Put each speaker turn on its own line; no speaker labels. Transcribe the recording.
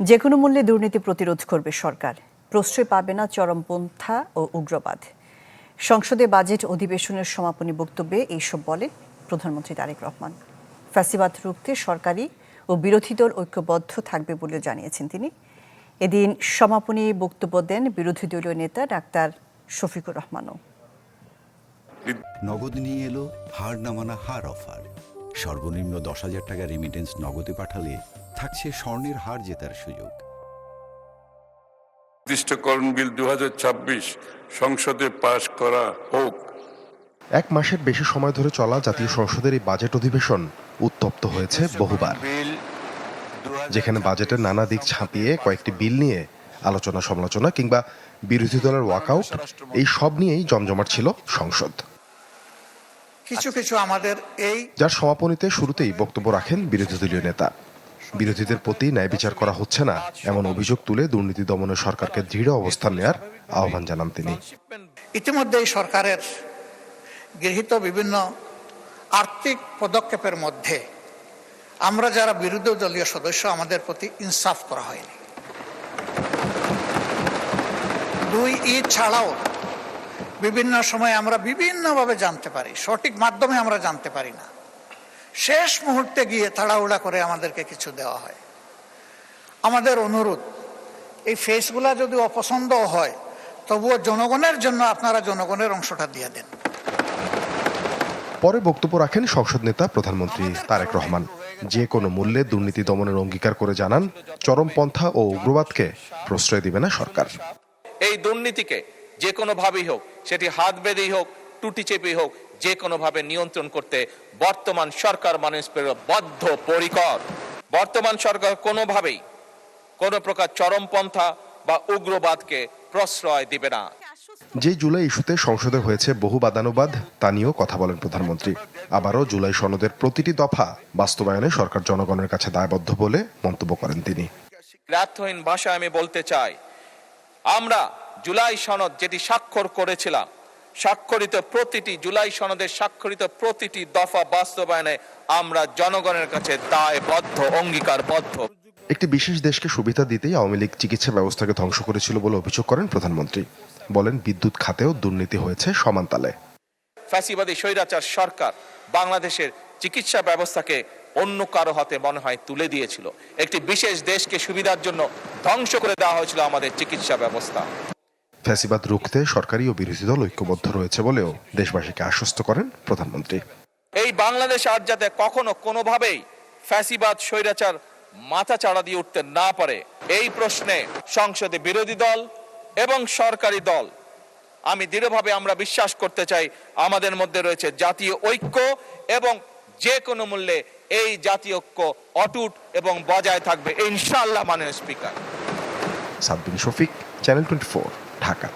যে কোনো মূল্যে দুর্নীতি প্রতিরোধ করবে সরকার, প্রশ্রয় পাবে না চরমপন্থা ও উগ্রবাদ। সংসদে বাজেট অধিবেশনের সমাপনী বক্তব্যে এইসব বলে প্রধানমন্ত্রী তারেক রহমান। ফ্যাসিবাদ রুখতে সরকারি ও বিরোধী দল ঐক্যবদ্ধ থাকবে বলেও জানিয়েছেন তিনি। এদিন সমাপনী বক্তব্য দেন বিরোধী দলীয় নেতা ডাক্তার শফিকুর রহমানও।
নগদ নিয়ে এলো হার না মানা হার অফার। সর্বনিম্ন 10,000 টাকা রেমিটেন্স নগদে পাঠালে থাকছে স্বর্ণের হার জেতার সুযোগ।
নির্দিষ্টকরণ বিল 2026 সংসদে পাশ করা হোক।
এক মাসের বেশি সময় ধরে চলা জাতীয় সংসদের এই বাজেট অধিবেশন উত্তপ্ত হয়েছে বহুবার, যেখানে বাজেটের নানা দিক ছাপিয়ে কয়েকটি বিল নিয়ে আলোচনা সমালোচনা কিংবা বিরোধী দলের ওয়াকআউট, এই সব নিয়েই জমজমাট ছিল সংসদ।
কিছু আমাদের
যার সমাপনীতে শুরুতেই বক্তব্য রাখেন বিরোধী দলীয় নেতা। বিরোধীদের প্রতি ন্যায় বিচার করা হচ্ছে না এমন অভিযোগ তুলে দুর্নীতি দমনে সরকারকে দৃঢ় অবস্থান নেয়ার আহ্বান জানান তিনি।
ইতিমধ্যেই সরকারের গৃহীত বিভিন্ন আর্থিক পদক্ষেপের মধ্যে আমরা যারা বিরোধী দলীয় সদস্য, আমাদের প্রতি ইনসাফ করা হয়নি। 2 ঈদ ছাড়াও বিভিন্ন সময় আমরা বিভিন্নভাবে জানতে পারি, সঠিক মাধ্যমে আমরা জানতে পারি না। শেষ মুহূর্তে গিয়ে তাড়াহুড়া করে আমাদেরকে কিছু দেওয়া হয়। আমাদের অনুরোধ, এই ফেসগুলা যদি অপছন্দ হয় তবুও জনগণের জন্য আপনারা জনগণের অংশটা দিয়ে দেন।
পরে বক্তব্য রাখেন সংসদ নেতা প্রধানমন্ত্রী তারেক রহমান। যে কোনো মূল্যে দুর্নীতি দমনের অঙ্গীকার করে জানান, চরমপন্থা ও উগ্রবাদকে প্রশ্রয় দিবে না সরকার।
এই দুর্নীতিকে যে কোনোভাবেই হোক, সেটি হাত বেঁধেই হোক, টুটি চেপেই হোক, যে কোনোভাবে নিয়ন্ত্রণ করতে বর্তমান সরকার বদ্ধপরিকর। বর্তমান সরকার কোনোভাবেই কোনো প্রকার চরমপন্থা বা উগ্রবাদকে প্রশ্রয় দিবে না।
যে জুলাই ইস্যুতে সংসদে হয়েছে বহু বাদানুবাদ, তা নিয়েও কথা বলেন প্রধানমন্ত্রী। আবারও জুলাই সনদের প্রতিটি দফা বাস্তবায়নে সরকার জনগণের কাছে দায়বদ্ধ বলে মন্তব্য করেন তিনি।
রাতহীন ভাষায় আমি বলতে চাই, আমরা জুলাই সনদ যেটি স্বাক্ষর করেছিলাম, জুলাই সনদের স্বাক্ষরিত প্রতিটি দফা বাস্তবায়নে আমরা জনগণের কাছে দায়বদ্ধ, অঙ্গীকারবদ্ধ।
একটি বিশেষ দেশকে সুবিধা দিতেই আওয়ামী লীগ চিকিৎসা ব্যবস্থাকে ধ্বংস করেছিল বলে অভিযোগ করেন প্রধানমন্ত্রী। বলেন, বিদ্যুৎ খাতেও দুর্নীতি হয়েছে সমান তালে।
ফ্যাসিবাদী স্বৈরাচার সরকার বাংলাদেশের চিকিৎসা ব্যবস্থাকে অন্য কারো হাতে মনে হয় তুলে দিয়েছিল। একটি বিশেষ দেশকে সুবিধার জন্য ধ্বংস করে দেওয়া হয়েছিল আমাদের চিকিৎসা ব্যবস্থা।
ফ্যাসিবাদ রুখতে সরকারি ও বিরোধী দল ঐক্যবদ্ধ রয়েছে বলেও দেশবাসীকে আশ্বস্ত করেন প্রধানমন্ত্রী।
এই বাংলাদেশ আর যাতে কখনো কোনোভাবেই ফ্যাসিবাদ স্বৈরাচার মাথা চাড়া দিয়ে উঠতে না পারে, এই প্রশ্নে সংসদে বিরোধী দল এবং সরকারি দল, আমি দৃঢ়ভাবে আমরা বিশ্বাস করতে চাই আমাদের মধ্যে রয়েছে জাতীয় ঐক্য, এবং যে কোনো মূল্যে এই জাতীয় ঐক্য অটুট এবং বজায় থাকবে ইনশাআল্লাহ। মাননীয় স্পিকার।
সাব্বির শফিক, চ্যানেল 24, ঢাকা।